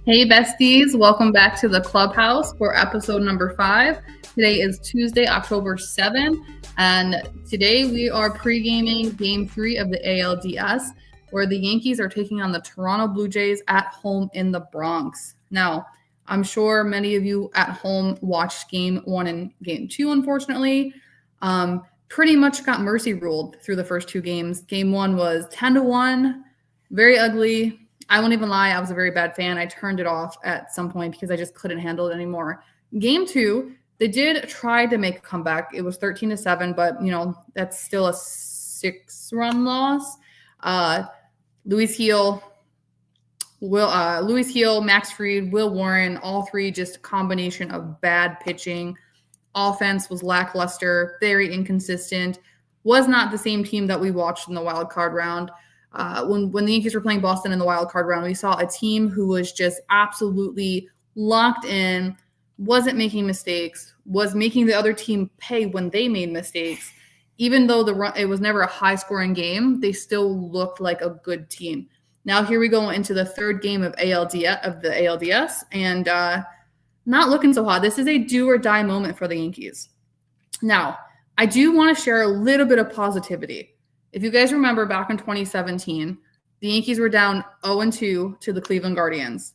Hey besties, welcome back to the Clubhouse for episode number 5. Today is Tuesday, October 7th, and today we are pre-gaming Game 3 of the ALDS, where the Yankees are taking on the Toronto Blue Jays at home in the Bronx. Now, I'm sure many of you at home watched Game 1 and Game 2, unfortunately. Pretty much got mercy ruled through the first two games. Game 1 was 10-1, very ugly. I won't even lie, I was a very bad fan. I turned it off at some point because I just couldn't handle it anymore. Game 2, they did try to make a comeback. It was 13-7, but that's still a 6-run loss. Luis Heel, Max Fried, Will Warren, all three just a combination of bad pitching. Offense was lackluster, very inconsistent. Was not the same team that we watched in the wild card round. When the Yankees were playing Boston in the wild card round, we saw a team who was just absolutely locked in, wasn't making mistakes, was making the other team pay when they made mistakes. Even though it was never a high-scoring game, they still looked like a good team. Now here we go into the third game of the ALDS, and not looking so hot. This is a do-or-die moment for the Yankees. Now, I do want to share a little bit of positivity. If you guys remember back in 2017, the Yankees were down 0-2 to the Cleveland Guardians.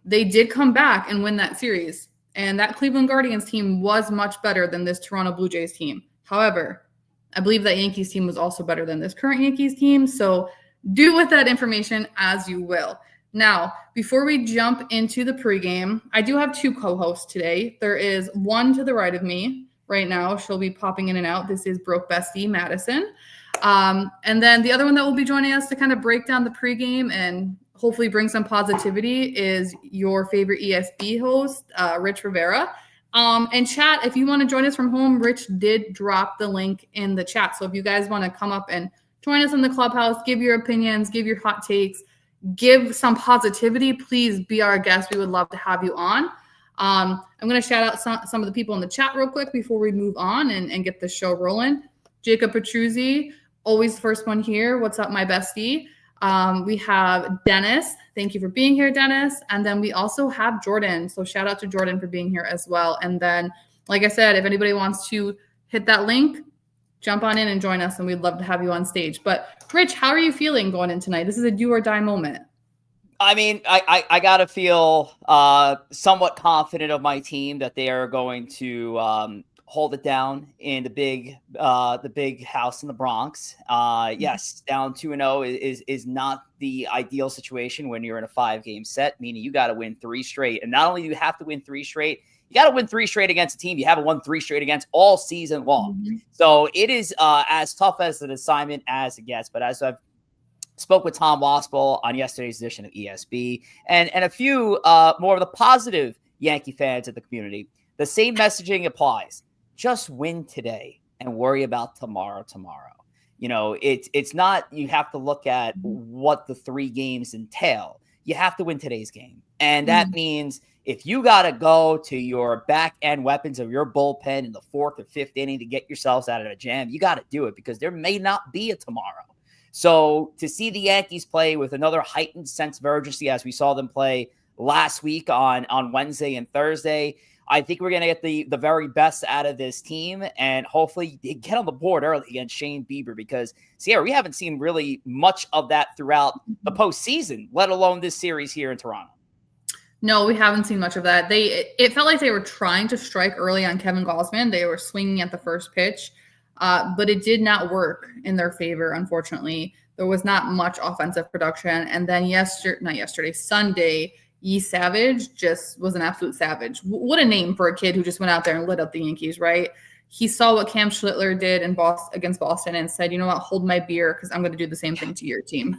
They did come back and win that series, and that Cleveland Guardians team was much better than this Toronto Blue Jays team. However, I believe that Yankees team was also better than this current Yankees team, so do with that information as you will. Now, before we jump into the pregame, I do have two co-hosts today. There is one to the right of me right now. She'll be popping in and out. This is Broke Bestie Madison. And then the other one that will be joining us to kind of break down the pregame and hopefully bring some positivity is your favorite ESB host, Rich Rivera. And chat, if you want to join us from home, Rich did drop the link in the chat. So if you guys want to come up and join us in the Clubhouse, give your opinions, give your hot takes, give some positivity, please be our guest. We would love to have you on. I'm going to shout out some of the people in the chat real quick before we move on and get the show rolling. Jacob Petruzzi, always the first one here. What's up, my bestie? We have Dennis. Thank you for being here, Dennis. And then we also have Jordan. So shout out to Jordan for being here as well. And then, like I said, if anybody wants to hit that link, jump on in and join us, and we'd love to have you on stage. But Rich, how are you feeling going in tonight? This is a do or die moment. I mean, I got to feel somewhat confident of my team that they are going to hold it down in the big house in the Bronx. Yes, down 2-0 is not the ideal situation when you're in a 5-game set, meaning you got to win 3 straight. And not only do you have to win 3 straight, you got to win 3 straight against a team you haven't won 3 straight against all season long. Mm-hmm. So it is as tough as an assignment as it gets. But as I've spoke with Tom Waspel on yesterday's edition of ESB and a few more of the positive Yankee fans in the community, the same messaging applies. Just win today and worry about tomorrow. It's not, you have to look at what the 3 games entail. You have to win today's game. And that means if you got to go to your back end weapons of your bullpen in the 4th or 5th inning to get yourselves out of a jam, you got to do it because there may not be a tomorrow. So to see the Yankees play with another heightened sense of urgency as we saw them play last week on Wednesday and Thursday, I think we're going to get the very best out of this team and hopefully get on the board early against Shane Bieber because, CIARRA, we haven't seen really much of that throughout the postseason, let alone this series here in Toronto. No, we haven't seen much of that. It felt like they were trying to strike early on Kevin Gausman. They were swinging at the first pitch, but it did not work in their favor, unfortunately. There was not much offensive production. And then Sunday, Yee Savage just was an absolute savage. What a name for a kid who just went out there and lit up the Yankees, right? He saw what Cam Schlittler did against Boston and said, you know what, hold my beer because I'm going to do the same thing to your team.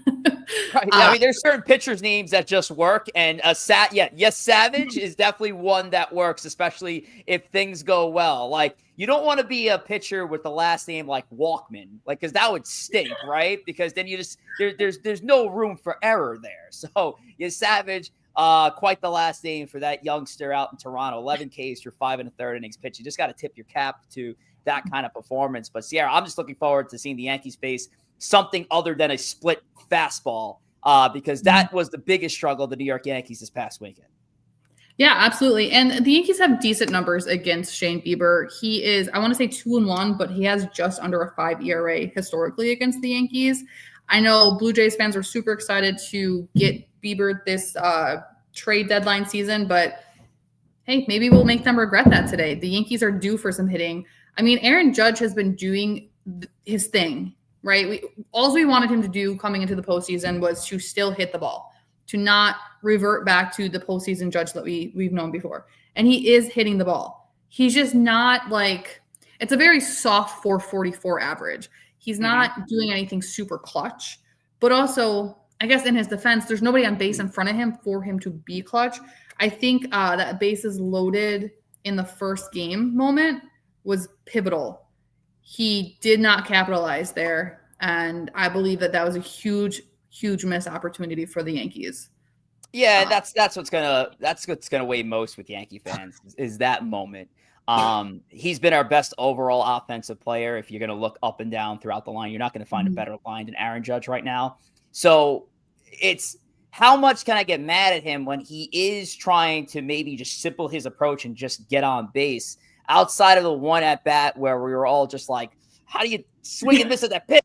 Right. I mean, there's certain pitchers' names that just work. And Savage is definitely one that works, especially if things go well. Like, you don't want to be a pitcher with the last name like Walkman, like, because that would stink, right? Because then you just there's no room for error there. So Savage. Quite the last name for that youngster out in Toronto. 11 Ks through 5 1/3 innings pitch. You just got to tip your cap to that kind of performance. But CIARRA, I'm just looking forward to seeing the Yankees face something other than a split fastball because that was the biggest struggle of the New York Yankees this past weekend. Yeah, absolutely. And the Yankees have decent numbers against Shane Bieber. He is, I want to say 2-1, but he has just under a 5 ERA historically against the Yankees. I know Blue Jays fans are super excited to get Bieber this trade deadline season, but hey, maybe we'll make them regret that today. The Yankees are due for some hitting. I mean, Aaron Judge has been doing his thing, right? All we wanted him to do coming into the postseason was to still hit the ball, to not revert back to the postseason Judge that we've known before. And he is hitting the ball. He's just not like, it's a very soft 444 average. He's not doing anything super clutch, but also, I guess in his defense, there's nobody on base in front of him for him to be clutch. I think that bases loaded in the first game moment was pivotal. He did not capitalize there, and I believe that was a huge missed opportunity for the Yankees. Yeah, that's what's gonna weigh most with Yankee fans is that moment. He's been our best overall offensive player. If you're gonna look up and down throughout the line, you're not gonna find a better line than Aaron Judge right now. So it's how much can I get mad at him when he is trying to maybe just simple his approach and just get on base outside of the one at bat where we were all just like, how do you swing and miss at that pitch?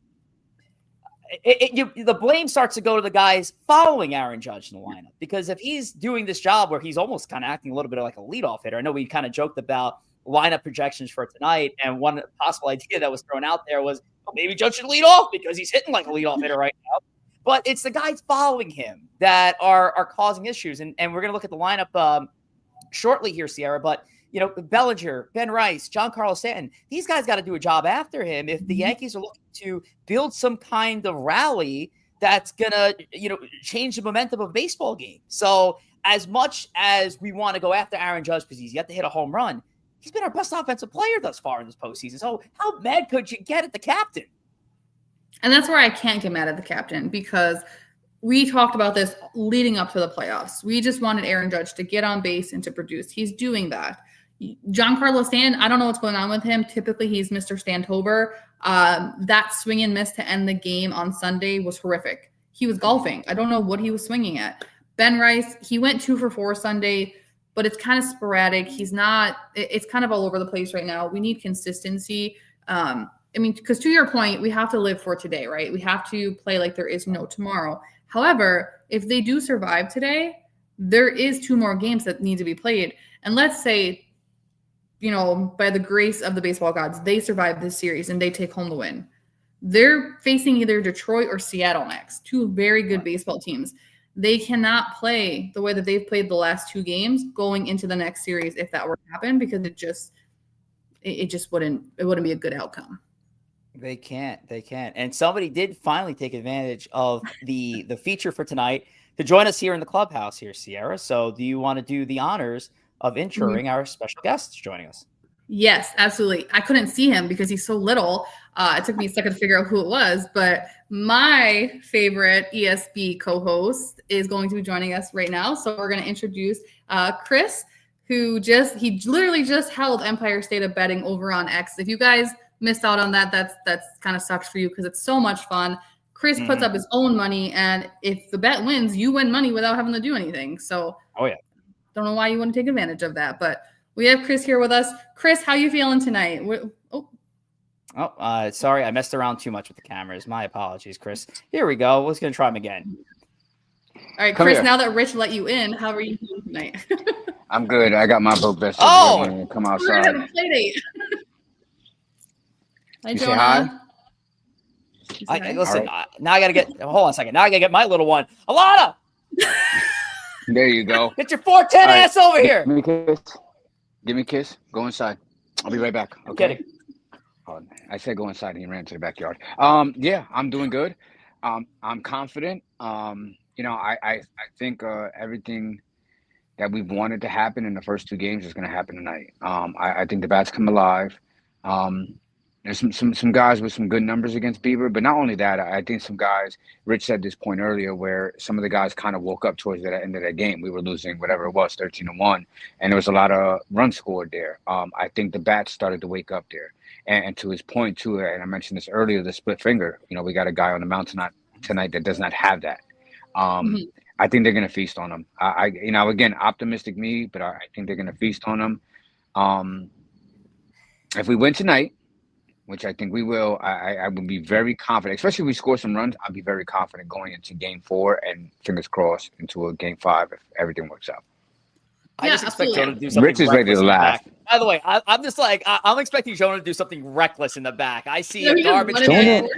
The blame starts to go to the guys following Aaron Judge in the lineup, because if he's doing this job where he's almost kind of acting a little bit like a leadoff hitter, I know we kind of joked about lineup projections for tonight, and one possible idea that was thrown out there was, well, maybe Judge should lead off because he's hitting like a leadoff hitter right now. But it's the guys following him that are causing issues, and we're going to look at the lineup shortly here, CIARRA, but Bellinger, Ben Rice, Giancarlo Stanton, these guys got to do a job after him if the Yankees are looking to build some kind of rally that's going to, change the momentum of a baseball game. So as much as we want to go after Aaron Judge because he's yet to hit a home run, he's been our best offensive player thus far in this postseason. So how mad could you get at the captain? And that's where I can't get mad at the captain, because we talked about this leading up to the playoffs. We just wanted Aaron Judge to get on base and to produce. He's doing that. Giancarlo Stanton, I don't know what's going on with him. Typically, he's Mr. Stantober. That swing and miss to end the game on Sunday was horrific. He was golfing. I don't know what he was swinging at. Ben Rice, he went 2 for 4 Sunday, but it's kind of sporadic. He's not – it's kind of all over the place right now. We need consistency. Because to your point, we have to live for today, right? We have to play like there is no tomorrow. However, if they do survive today, there is 2 more games that need to be played. And let's say, by the grace of the baseball gods, they survive this series and they take home the win. They're facing either Detroit or Seattle next, 2 very good baseball teams. They cannot play the way that they've played the last 2 games going into the next series if that were to happen, because it just wouldn't be a good outcome. They can't. And somebody did finally take advantage of the feature for tonight to join us here in the clubhouse here, CIARRA. So do you want to do the honors of introing our special guests joining us? Yes, absolutely. I couldn't see him because he's so little. It took me a second to figure out who it was, but my favorite ESB co-host is going to be joining us right now. So we're going to introduce Chris, who he literally just held Empire State of Betting over on X. If you guys missed out on that, that's kind of sucks for you because it's so much fun. Chris puts up his own money, and if the bet wins, you win money without having to do anything. So don't know why you wouldn't take advantage of that, but we have Chris here with us. Chris, how you feeling tonight? Sorry, I messed around too much with the cameras. My apologies, Chris. Here we go. Let's gonna try them again. All right, Chris, now that Rich let you in, how are you feeling tonight? I'm good. I got my boat vest. Come outside. We're gonna have a play date. Hi, you Jonah. Say hi? Listen, now I got to get – hold on a second. Now I got to get my little one. Alana! There you go. Get your 410 ass over here. Give me a kiss. Give me a kiss. Go inside. I'll be right back. Okay. I said go inside and he ran to the backyard. Yeah, I'm doing good. I'm confident. I think everything that we've wanted to happen in the first 2 games is going to happen tonight. I think the bats come alive. There's some guys with some good numbers against Bieber, but not only that, I think some guys, Rich said this point earlier, where some of the guys kind of woke up towards the end of that game. We were losing whatever it was, 13-1, and there was a lot of runs scored there. I think the bats started to wake up there. And to his point too, and I mentioned this earlier, the split finger, we got a guy on the mound tonight that does not have that. I think they're going to feast on them. Again, optimistic me, but I think they're going to feast on them. If we win tonight, which I think we will, I would be very confident, especially if we score some runs. I'll be very confident going into Game 4 and fingers crossed into a Game 5 if everything works out. I just expect Jonah to do something Rich is ready to laugh. By the way, I'm just like, I'm expecting Jonah to do something reckless in the back. I see a garbage can. It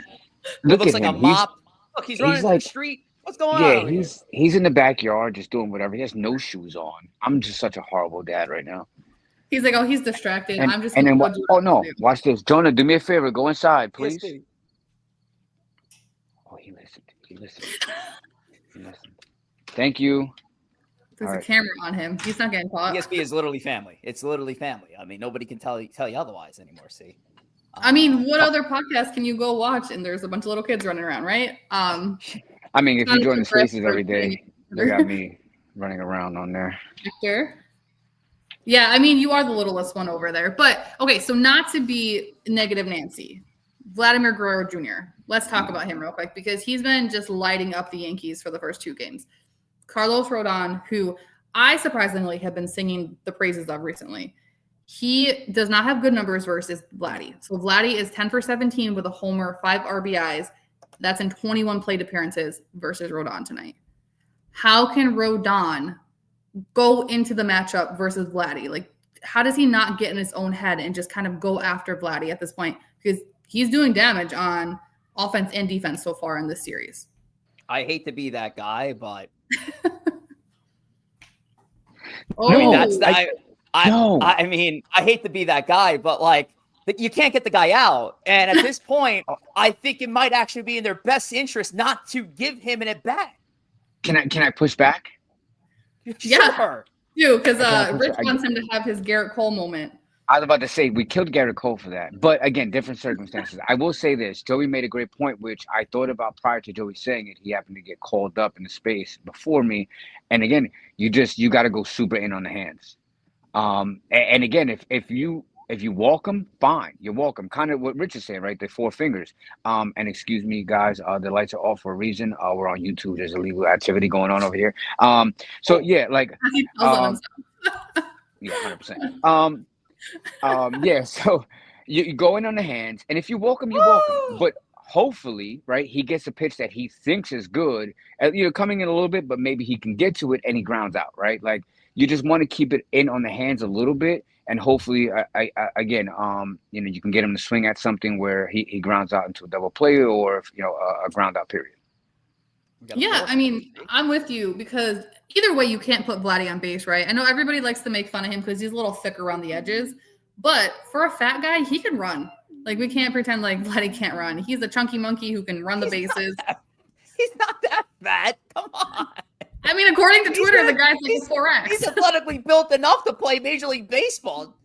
looks like a mop. Look, he's running through the street. What's going on? Yeah, he's in the backyard just doing whatever. He has no shoes on. I'm just such a horrible dad right now. He's like, he's distracted. I'm just. Watch this. Jonah, do me a favor. Go inside, please. ESB. Oh, he listened. Thank you. There's a camera on him. He's not getting caught. ESB is literally family. It's literally family. I mean, nobody can tell you otherwise anymore. See. I mean, what other podcast can you go watch? And there's a bunch of little kids running around, right? I mean, if you join the Spaces every day, they got me running around on there. Hector. Yeah, I mean, you are the littlest one over there. But, okay, so not to be negative Nancy, Vladimir Guerrero Jr., let's talk about him real quick because he's been just lighting up the Yankees for the first 2 games. Carlos Rodon, who I surprisingly have been singing the praises of recently, he does not have good numbers versus Vladdy. So Vladdy is 10 for 17 with a homer, 5 RBIs. That's in 21 plate appearances versus Rodon tonight. How can Rodon go into the matchup versus Vladdy? Like, how does he not get in his own head and just kind of go after Vladdy at this point? Because he's doing damage on offense and defense so far in this series. I hate to be that guy, but I mean, I hate to be that guy, but like, you can't get the guy out. And at this point, I think it might actually be in their best interest not to give him an at-bat. Can I push back? Sure. Yeah, because Rich wants him to have his Garrett Cole moment. I was about to say, we killed Garrett Cole for that. But again, different circumstances. I will say this. Joey made a great point, which I thought about prior to Joey saying it. He happened to get called up in the space before me. And again, you got to go super in on the hands. And again, if you walk him, fine. You're welcome. Kind of what Rich is saying, right? The 4 fingers. And excuse me, guys, the lights are off for a reason. We're on YouTube. There's illegal activity going on over here. Yeah, like yeah, 100%. Yeah, so you go in on the hands, and if you walk him, you walk him. But hopefully, right, he gets a pitch that he thinks is good, coming in a little bit, but maybe he can get to it and he grounds out, right? Like, you just want to keep it in on the hands a little bit, and hopefully, you can get him to swing at something where he grounds out into a double play or a ground out period. Yeah, I mean, I'm with you because either way, you can't put Vladdy on base, right? I know everybody likes to make fun of him because he's a little thick around the edges, but for a fat guy, he can run. Like, we can't pretend like Vladdy can't run. He's a chunky monkey who can run the bases. He's not that fat. Come on. I mean, according to Twitter, the guy's like 4X. He's athletically built enough to play Major League Baseball.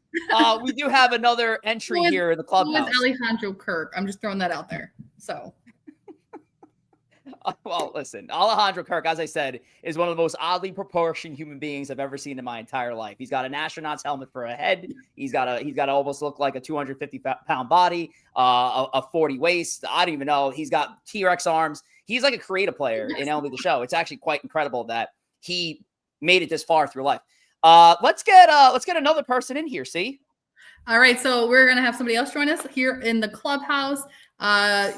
We do have another entry here in the clubhouse. Who is Alejandro Kirk? I'm just throwing that out there. So. Well, listen, Alejandro Kirk, as I said, is one of the most oddly proportioned human beings I've ever seen in my entire life. He's got an astronaut's helmet for a head. He's got to almost look like a 250-pound body, a 40 waist. I don't even know. He's got T-Rex arms. He's like a creative player in MLB The Show. It's actually quite incredible that he made it this far through life. Let's get another person in here. See. All right, so we're gonna have somebody else join us here in the clubhouse.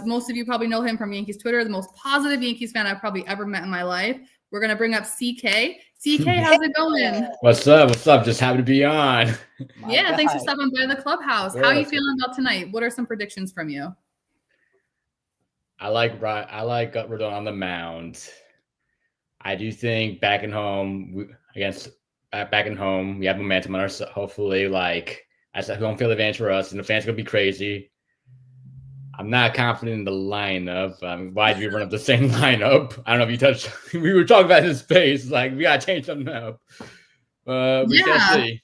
Most of you probably know him from Yankees Twitter, the most positive Yankees fan I've probably ever met in my life. We're going to bring up CK. CK, how's it going? What's up? Just happy to be on. Yeah, thanks for stopping by the clubhouse. How are you feeling about tonight? What are some predictions from you? I like Rodon on the mound. I do think back in home, we have momentum on our side. Hopefully, that's a home field advantage for us, and the fans are going to be crazy. I'm not confident in the lineup. Why did we run up the same lineup? I don't know if you touched. We were talking about his space. Like, we got to change something up. We shall see.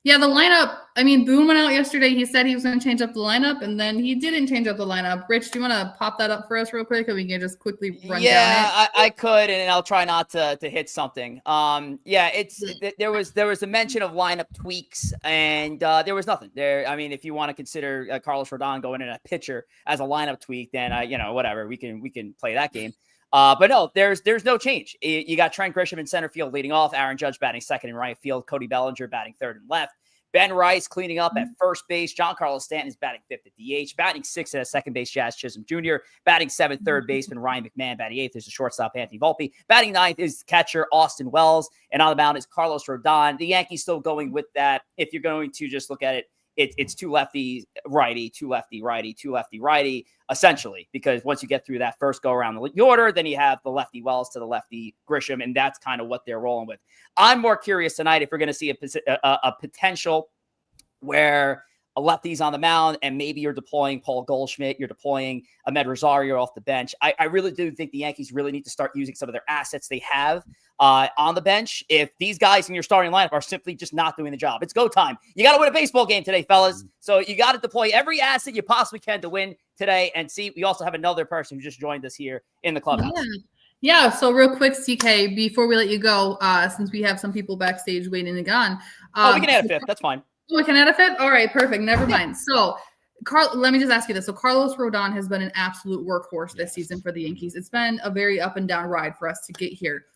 Yeah, the lineup. I mean, Boone went out yesterday. He said he was going to change up the lineup, and then he didn't change up the lineup. Rich, do you want to pop that up for us real quick, or we can just quickly run down it? Yeah, I could, and I'll try not to hit something. There was a mention of lineup tweaks, and there was nothing there. I mean, if you want to consider Carlos Rodon going in a pitcher as a lineup tweak, then whatever, we can play that game. But no, there's no change. You got Trent Grisham in center field leading off, Aaron Judge batting second in right field, Cody Bellinger batting third and left, Ben Rice cleaning up at first base, Giancarlo Stanton is batting fifth at DH, batting sixth at second base, Jazz Chisholm Jr., batting seventh, third baseman Ryan McMahon, batting eighth is the shortstop Anthony Volpe, batting ninth is catcher Austin Wells, and on the mound is Carlos Rodon. The Yankees still going with that. If you're going to just look at it, it's two lefty righty, two lefty righty, two lefty righty, essentially, because once you get through that first go around the order, then you have the lefty Wells to the lefty Grisham, and that's kind of what they're rolling with. I'm more curious tonight if we're going to see a potential where a lefty's on the mound and maybe you're deploying Paul Goldschmidt, you're deploying Ahmed Rosario off the bench. I really do think the Yankees really need to start using some of their assets they have on the bench. If these guys in your starting lineup are simply just not doing the job, it's go time. You got to win a baseball game today, fellas. So you got to deploy every asset you possibly can to win today. And see, we also have another person who just joined us here in the clubhouse. Yeah, so real quick, CK, before we let you go, since we have some people backstage waiting to get on. We can add a fifth. That's fine. We can add a fifth? All right, perfect. Never mind. So, let me just ask you this. So, Carlos Rodon has been an absolute workhorse this season for the Yankees. It's been a very up and down ride for us to get here.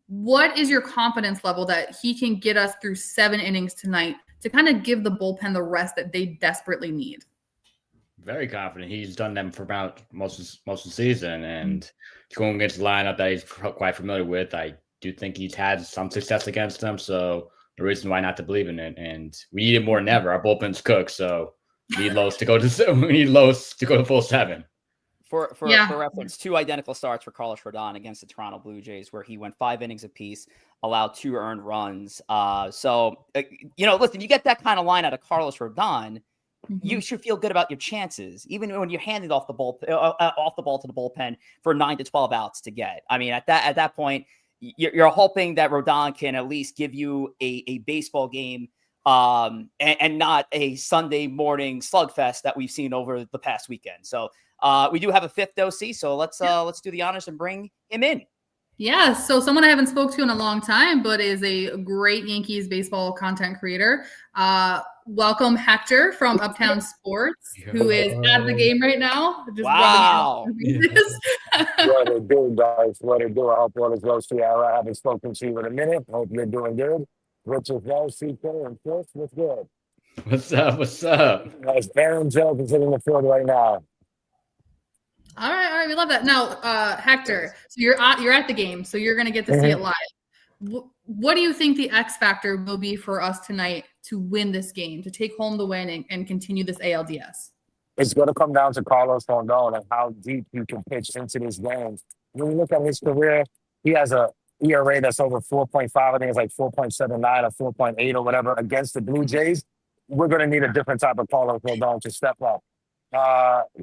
What is your confidence level that he can get us through 7 innings tonight to kind of give the bullpen the rest that they desperately need? Very confident. He's done them for about most of the season, and going against the lineup that he's quite familiar with, I do think he's had some success against them. So the reason why not to believe in it, and we need it more than ever. Our bullpen's cooked, so we need Los to go to full 7. For reference, 2 identical starts for Carlos Rodon against the Toronto Blue Jays, where he went 5 innings apiece, allowed 2 earned runs. Listen, you get that kind of line out of Carlos Rodon, you should feel good about your chances, even when you're handing off the ball to the bullpen for 9 to 12 outs to get. I mean, at that point, you're hoping that Rodon can at least give you a baseball game and not a Sunday morning slugfest that we've seen over the past weekend. So we do have a fifth OC, so let's do the honors and bring him in. Yeah, so someone I haven't spoke to in a long time, but is a great Yankees baseball content creator. Welcome, Hector from Uptown Sports, who is at the game right now. Just wow. What it do, guys? What it do? I hope all is well. CIARRA, I haven't spoken to you in a minute. Hope you're doing good. Rich as well, CK and Chris. What's good? What's up? Guys, Aaron Judge is in the field right now. All right, we love that. Now, Hector, so you're at the game, so you're going to get to see it live. What do you think the X factor will be for us tonight to win this game, to take home the win and continue this ALDS? It's going to come down to Carlos Rodon and how deep you can pitch into this game. When you look at his career, he has a ERA that's over 4.5. I think it's like 4.79 or 4.8 or whatever against the Blue Jays. We're going to need a different type of Carlos Rodon to step up.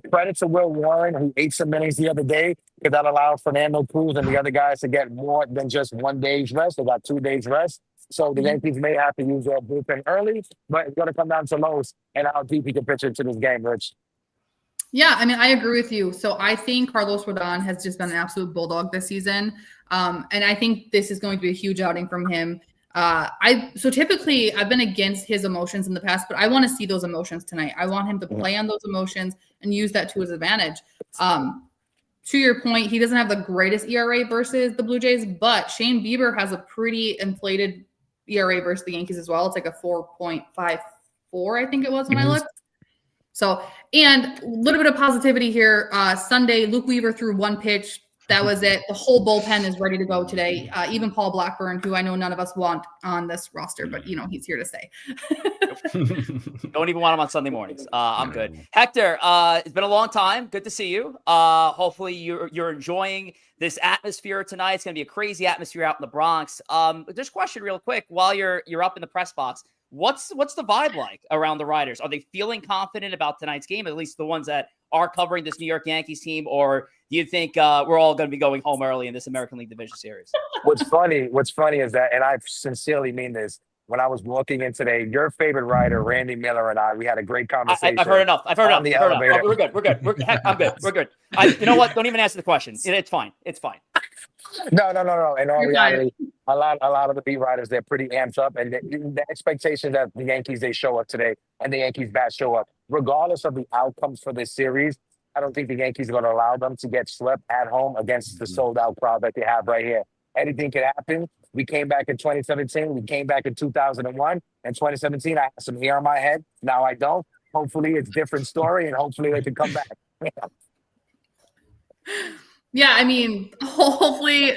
Credit to Will Warren, who ate some innings the other day, because that allowed Fernando Cruz and the other guys to get more than just 1 day's rest. They got 2 days rest. So the Yankees may have to use their bullpen early, but it's going to come down to Los and how deep he can pitch into this game, Rich. Yeah, I mean, I agree with you. So I think Carlos Rodon has just been an absolute bulldog this season. And I think this is going to be a huge outing from him. So typically I've been against his emotions in the past, but I want to see those emotions tonight. I want him to play on those emotions and use that to his advantage. To your point, he doesn't have the greatest ERA versus the Blue Jays, but Shane Bieber has a pretty inflated ERA versus the Yankees as well. It's like a 4.54, I think it was when I looked. So, and a little bit of positivity here. Sunday, Luke Weaver threw 1 pitch. That was it. The whole bullpen is ready to go today. Even Paul Blackburn, who I know none of us want on this roster, but he's here to stay. Don't even want him on Sunday mornings. I'm good. Hector, it's been a long time. Good to see you. Hopefully you're enjoying this atmosphere tonight. It's going to be a crazy atmosphere out in the Bronx. Just a question real quick while you're up in the press box. What's the vibe like around the Riders? Are they feeling confident about tonight's game, at least the ones that are covering this New York Yankees team, or do you think we're all going to be going home early in this American League Division Series? What's funny is that, and I sincerely mean this, when I was walking in today, your favorite writer, Randy Miller, and we had a great conversation. I've heard enough. On the elevator. Oh, we're good. I'm good. We're good. You know what? Don't even answer the question. It's fine. No. In all reality, a lot of the beat writers, they're pretty amped up, and the expectation that the Yankees, they show up today, and the Yankees bats show up, regardless of the outcomes for this series. I don't think the Yankees are going to allow them to get swept at home against the sold-out crowd that they have right here. Anything could happen. We came back in 2017. We came back in 2001. In 2017, I had some hair on my head. Now I don't. Hopefully, it's a different story, and hopefully they can come back. Yeah, I mean, hopefully,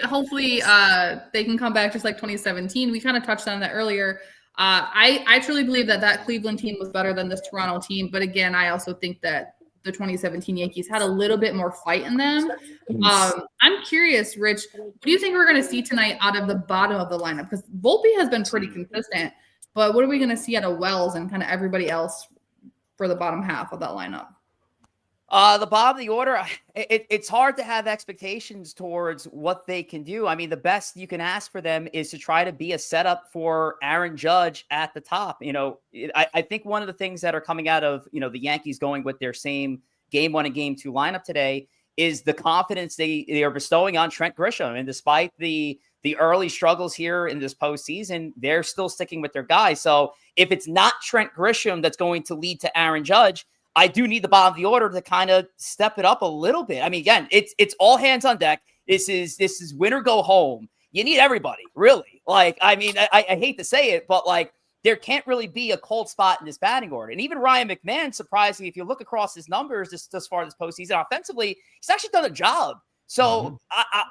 they can come back just like 2017. We kind of touched on that earlier. I truly believe that Cleveland team was better than this Toronto team. But again, I also think that the 2017 Yankees had a little bit more fight in them. I'm curious, Rich, what do you think we're going to see tonight out of the bottom of the lineup? Because Volpe has been pretty consistent, but what are we going to see out of Wells and kind of everybody else for the bottom half of that lineup? The bottom of the order, it's hard to have expectations towards what they can do. I mean, the best you can ask for them is to try to be a setup for Aaron Judge at the top. You know, I think one of the things that are coming out of, you know, the Yankees going with their same game 1 and game 2 lineup today is the confidence they are bestowing on Trent Grisham. And despite the early struggles here in this postseason, they're still sticking with their guy. So if it's not Trent Grisham that's going to lead to Aaron Judge, I do need the bottom of the order to kind of step it up a little bit. I mean, again, it's all hands on deck. This is win or go home. You need everybody, really. Like, I mean, I hate to say it, but like there can't really be a cold spot in this batting order. And even Ryan McMahon, surprisingly, if you look across his numbers this far this postseason, offensively, he's actually done a job. So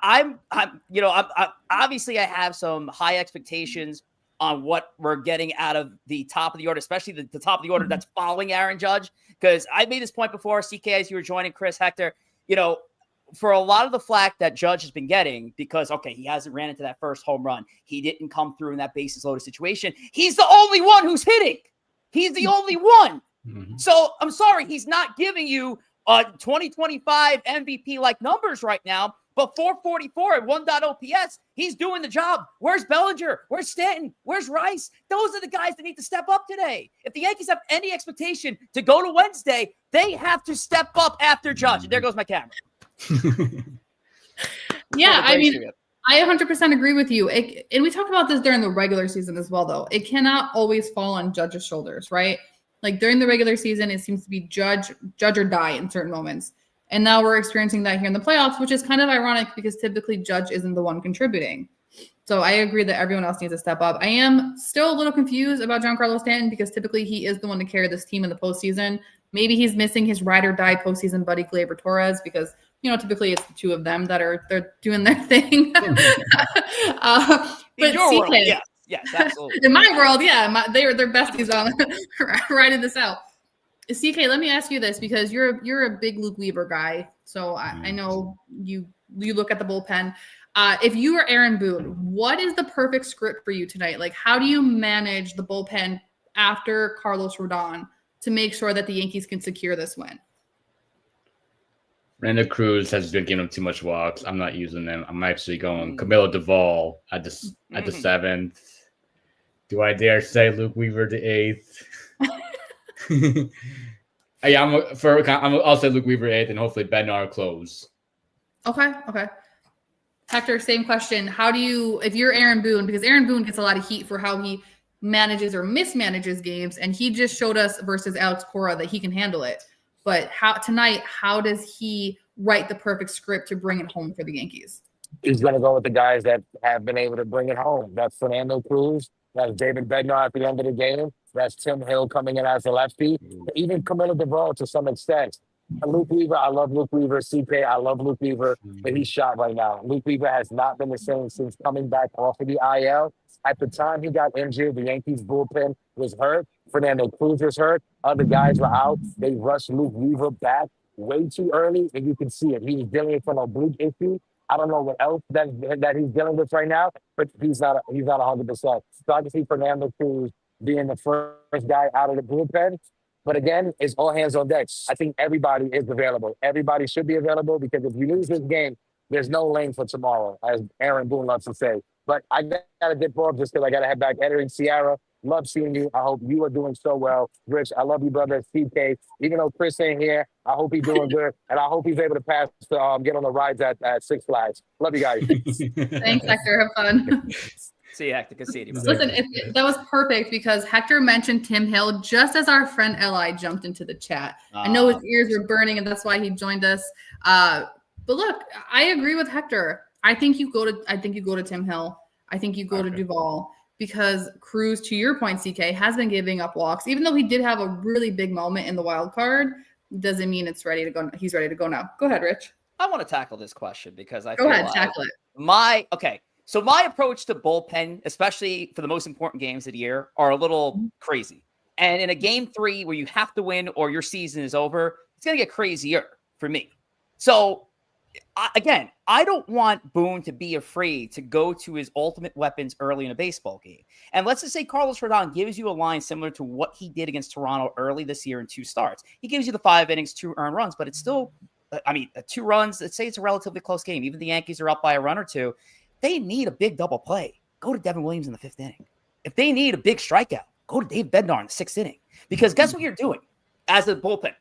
I'm obviously I have some high expectations on what we're getting out of the top of the order, especially the top of the order that's following Aaron Judge. Because I made this point before, CK, as you were joining, Chris, Hector, you know, for a lot of the flack that Judge has been getting because, okay, he hasn't ran into that first home run. He didn't come through in that bases loaded situation. He's the only one who's hitting. He's the only one. So I'm sorry, he's not giving you 2025 MVP-like numbers right now. But 444 at 1.0 OPS, he's doing the job. Where's Bellinger? Where's Stanton? Where's Rice? Those are the guys that need to step up today. If the Yankees have any expectation to go to Wednesday, they have to step up after Judge. And there goes my camera. Yeah, I mean, I 100% agree with you. And we talked about this during the regular season as well, though. It cannot always fall on Judge's shoulders, right? Like during the regular season, it seems to be judge or die in certain moments. And now we're experiencing that here in the playoffs, which is kind of ironic because typically Judge isn't the one contributing. So I agree that everyone else needs to step up. I am still a little confused about Giancarlo Stanton because typically he is the one to carry this team in the postseason. Maybe he's missing his ride or die postseason buddy Gleyber Torres because, you know, typically it's the two of them that they're doing their thing. But CK, yes, absolutely. In my world, yeah, they're besties on riding this out. CK, let me ask you this because you're a big Luke Weaver guy. So I know you look at the bullpen. If you were Aaron Boone, what is the perfect script for you tonight? Like, how do you manage the bullpen after Carlos Rodon to make sure that the Yankees can secure this win? Randall Cruz has been giving him too much walks. I'm not using them. I'm actually going Camilo Duvall at the 7th. Do I dare say Luke Weaver the 8th? Yeah, I'll say Luke Weaver 8th and hopefully Bednar close. Okay. Hector, same question. How do you, if you're Aaron Boone, because Aaron Boone gets a lot of heat for how he manages or mismanages games, and he just showed us versus Alex Cora that he can handle it. But how does he write the perfect script to bring it home for the Yankees? He's going to go with the guys that have been able to bring it home. That's Fernando Cruz. That's David Bednar at the end of the game. That's Tim Hill coming in as a lefty. Even Camilo Duvall to some extent. Luke Weaver, I love Luke Weaver. CK, I love Luke Weaver, but he's shot right now. Luke Weaver has not been the same since coming back off of the IL. At the time he got injured, the Yankees bullpen was hurt. Fernando Cruz was hurt. Other guys were out. They rushed Luke Weaver back way too early, and you can see it. He's dealing with an oblique issue. I don't know what else that he's dealing with right now, but he's not 100%. So I can see Fernando Cruz being the first guy out of the bullpen. But again, it's all hands on deck. I think everybody is available. Everybody should be available because if you lose this game, there's no lane for tomorrow, as Aaron Boone loves to say. But I got to dip off just because I got to head back. Entering CIARRA, love seeing you. I hope you are doing so well. Rich, I love you, brother. CK, even though Chris ain't here, I hope he's doing good. And I hope he's able to pass to get on the rides at Six Flags. Love you guys. Thanks, Hector. Have fun. See you, Hector. Good seeing you, brother. Listen, that was perfect because Hector mentioned Tim Hill just as our friend Eli jumped into the chat. I know his ears were burning, and that's why he joined us. But look, I agree with Hector. I think you go to Tim Hill. I think you go to Duvall because Cruz, to your point, CK, has been giving up walks. Even though he did have a really big moment in the wild card, doesn't mean it's ready to go. He's ready to go now. Go ahead, Rich. I want to tackle this question because I go feel ahead, like tackle it. So my approach to bullpen, especially for the most important games of the year, are a little crazy. And in a game 3 where you have to win or your season is over, it's going to get crazier for me. So I don't want Boone to be afraid to go to his ultimate weapons early in a baseball game. And let's just say Carlos Rodon gives you a line similar to what he did against Toronto early this year in 2 starts. He gives you the 5 innings, 2 earned runs, but it's still, 2 runs. Let's say it's a relatively close game. Even the Yankees are up by a run or 2. They need a big double play. Go to Devin Williams in the 5th inning. If they need a big strikeout, go to Dave Bednar in the 6th inning. Because guess what you're doing as a bullpen?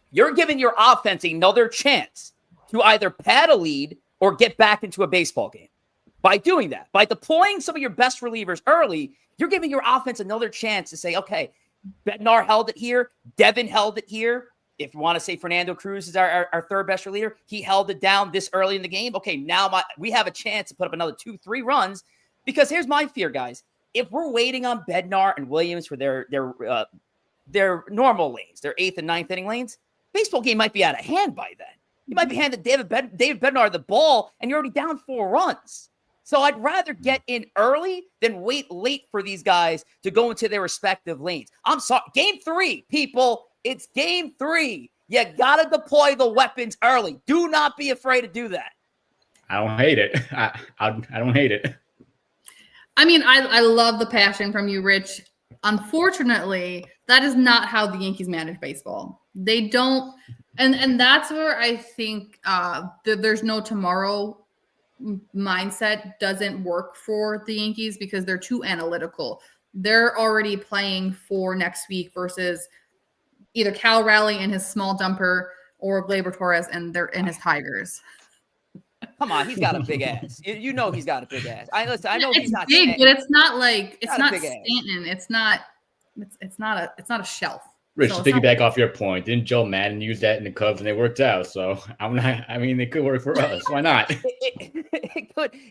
You're giving your offense another chance to either pad a lead or get back into a baseball game. By doing that, by deploying some of your best relievers early, you're giving your offense another chance to say, okay, Bednar held it here. Devin held it here. If you want to say Fernando Cruz is our third best reliever, he held it down this early in the game. Okay, now we have a chance to put up another 2-3 runs. Because here's my fear, guys. If we're waiting on Bednar and Williams for their normal lanes, their 8th and 9th inning lanes, baseball game might be out of hand by then. You might be handing David Bednar the ball, and you're already down 4 runs. So I'd rather get in early than wait late for these guys to go into their respective lanes. I'm sorry. Game 3, people. It's game 3. You got to deploy the weapons early. Do not be afraid to do that. I don't hate it. I don't hate it. I mean, I love the passion from you, Rich. Unfortunately, that is not how the Yankees manage baseball. They don't. And that's where I think there's no tomorrow mindset doesn't work for the Yankees because they're too analytical. They're already playing for next week versus either Cal Raleigh in his small jumper or Gleyber Torres and his Tigers. Come on, he's got a big ass. You know he's got a big ass. I know it's he's not big, Stanton. but it's not like it's not Stanton. It's not a shelf. Rich, So to piggyback off your point, didn't Joe Madden use that in the Cubs and they worked out? So it could work for us. Why not?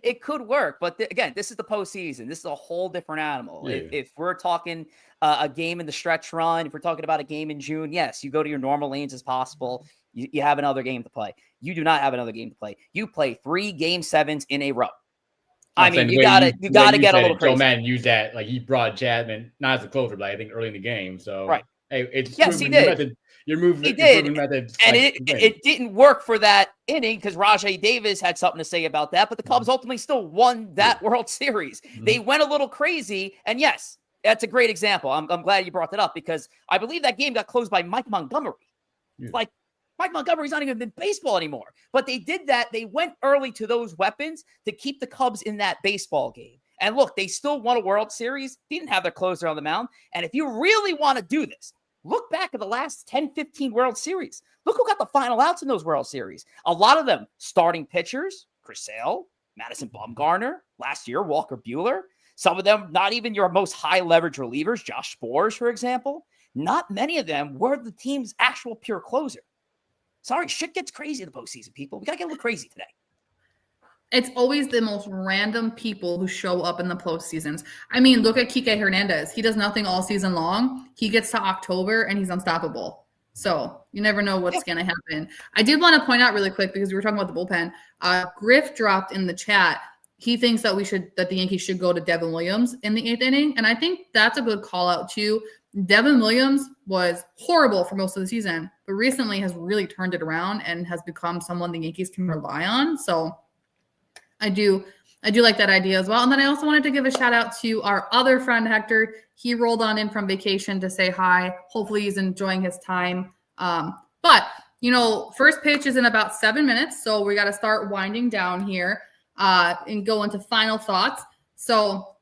It could work, but again, this is the postseason. This is a whole different animal. Yeah. If we're talking a game in the stretch run, if we're talking about a game in June, yes, you go to your normal lanes as possible. You have another game to play. You do not have another game to play. You play 3 Game 7s in a row. I mean, you gotta get a little crazy. Joe Madden used that, like he brought Chapman not as a closer, but I think early in the game. So right. Hey, it's yes, he did. Method. You're moving. He did, method, and it didn't work for that inning because Rajai Davis had something to say about that. But the Cubs ultimately still won that World Series. Mm-hmm. They went a little crazy, and yes, that's a great example. I'm glad you brought that up because I believe that game got closed by Mike Montgomery. Yeah. Like Mike Montgomery's not even in baseball anymore. But they did that. They went early to those weapons to keep the Cubs in that baseball game. And look, they still won a World Series. They didn't have their closer on the mound. And if you really want to do this, look back at the last 10, 15 World Series. Look who got the final outs in those World Series. A lot of them starting pitchers, Chris Sale, Madison Bumgarner, last year, Walker Buehler. Some of them, not even your most high leverage relievers, Josh Sborz, for example. Not many of them were the team's actual pure closer. Sorry, shit gets crazy in the postseason, people. We got to get a little crazy today. It's always the most random people who show up in the postseasons. I mean, look at Kike Hernandez. He does nothing all season long. He gets to October and he's unstoppable. So you never know what's going to happen. I did want to point out really quick because we were talking about the bullpen. Griff dropped in the chat. He thinks that the Yankees should go to Devin Williams in the 8th inning. And I think that's a good call out too. Devin Williams was horrible for most of the season, but recently has really turned it around and has become someone the Yankees can rely on. So I do like that idea as well. And then I also wanted to give a shout out to our other friend, Hector. He rolled on in from vacation to say hi. Hopefully he's enjoying his time. But, first pitch is in about 7 minutes. So we got to start winding down here and go into final thoughts. So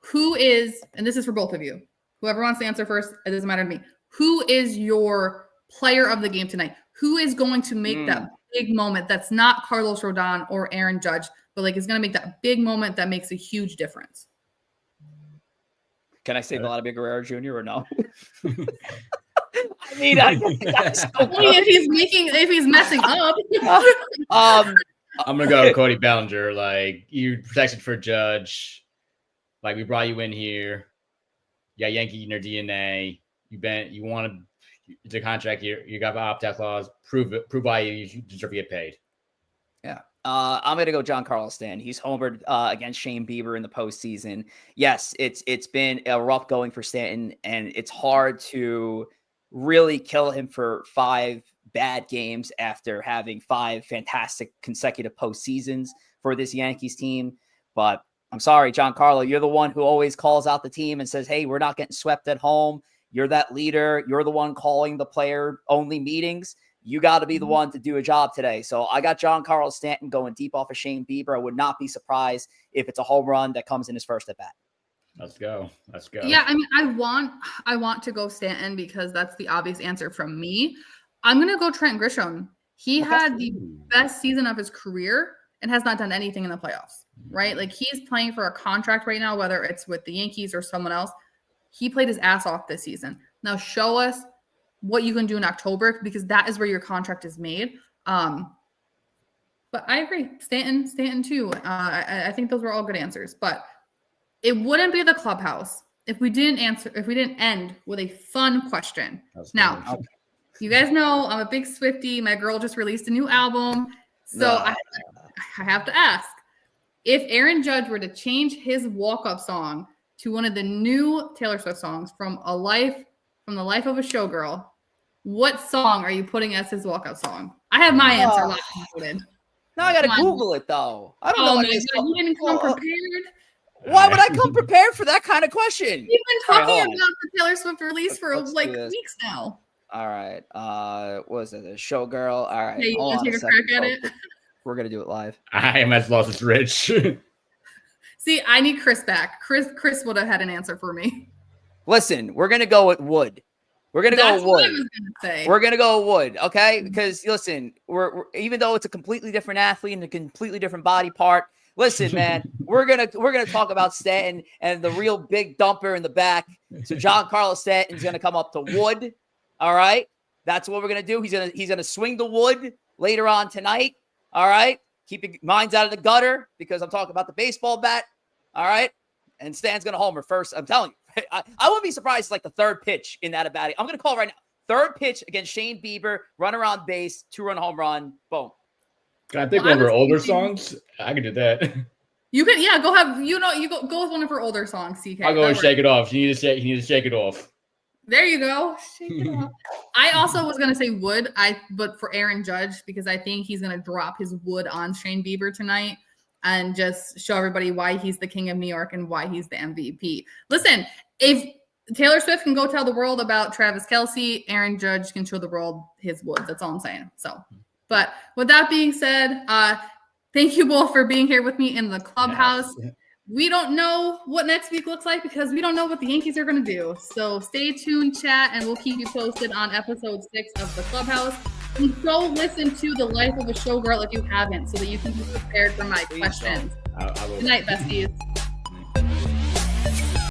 who is, and this is for both of you, whoever wants to answer first, it doesn't matter to me. Who is your player of the game tonight? Who is going to make that big moment that's not Carlos Rodon or Aaron Judge, but is going to make that big moment that makes a huge difference? Can I say Vladimir Guerrero Jr. or no? I mean, that's so Only if he's messing up. I'm gonna go Cody Bellinger. Like, you protected for Judge. Like, we brought you in here. Yeah, Yankee in your DNA. You wanted it's a contract year. You got the opt-out clause. Prove why you deserve to get paid. Yeah. I'm gonna go Giancarlo Stanton. He's homered against Shane Bieber in the postseason. Yes, it's been a rough going for Stanton, and it's hard to really kill him for 5 bad games after having 5 fantastic consecutive postseasons for this Yankees team. But I'm sorry, Giancarlo, you're the one who always calls out the team and says, hey, we're not getting swept at home. You're that leader. You're the one calling the player-only meetings. You got to be the one to do a job today. So I got Giancarlo Stanton going deep off of Shane Bieber. I would not be surprised if it's a home run that comes in his first at-bat. Let's go. Yeah, I mean, I want to go Stanton because that's the obvious answer from me. I'm going to go Trent Grisham. He had the best season of his career and has not done anything in the playoffs, right? Like, he's playing for a contract right now, whether it's with the Yankees or someone else. He played his ass off this season. Now show us what you can do in October, because that is where your contract is made. But I agree. Stanton too. I think those were all good answers, but it wouldn't be the Clubhouse if we didn't end with a fun question. Now, you guys know I'm a big Swiftie. My girl just released a new album. So I have to ask, if Aaron Judge were to change his walk-up song to one of the new Taylor Swift songs from the life of a showgirl, what song are you putting as his walk-up song? I have my answer locked and loaded. Now I gotta Google it though. I don't know what it is. You didn't come prepared. Why would I come prepared for that kind of question? We've been talking about the Taylor Swift release for weeks now. All right. What was it? A showgirl. All right. Hey, you want to take a crack at it? We're gonna do it live. I am as lost as Rich. See, I need Chris back. Chris would have had an answer for me. Listen, we're gonna go with Wood. We're gonna go with Wood. What I was gonna say. We're gonna go with Wood, okay? Because listen, we're even though it's a completely different athlete and a completely different body part. Listen, man, we're gonna talk about Stanton and the real big dumper in the back. So Giancarlo Stanton's gonna come up to Wood. All right, that's what we're gonna do. He's gonna swing the wood later on tonight. All right, keep your minds out of the gutter because I'm talking about the baseball bat. All right, and Stan's gonna homer first. I'm telling you, I wouldn't be surprised. It's like the 3rd pitch in that at bat. I'm gonna call right now. 3rd pitch against Shane Bieber, runner on base, 2-run home run, boom. Can I think one of her older songs? I can do that. You can, yeah. Go have you go with one of her older songs. CK. I'll go and Shake It Off. You need to shake it off. There you go. Shake it off. I also was gonna say Wood. But for Aaron Judge, because I think he's gonna drop his wood on Shane Bieber tonight and just show everybody why he's the king of New York and why he's the MVP. Listen, if Taylor Swift can go tell the world about Travis Kelce, Aaron Judge can show the world his woods. That's all I'm saying. So, but with that being said, thank you both for being here with me in the Clubhouse. Yes. We don't know what next week looks like because we don't know what the Yankees are going to do. So stay tuned, chat, and we'll keep you posted on episode 6 of the Clubhouse. And go listen to The Life of a Showgirl if you haven't, so that you can be prepared for my questions. Good night, besties.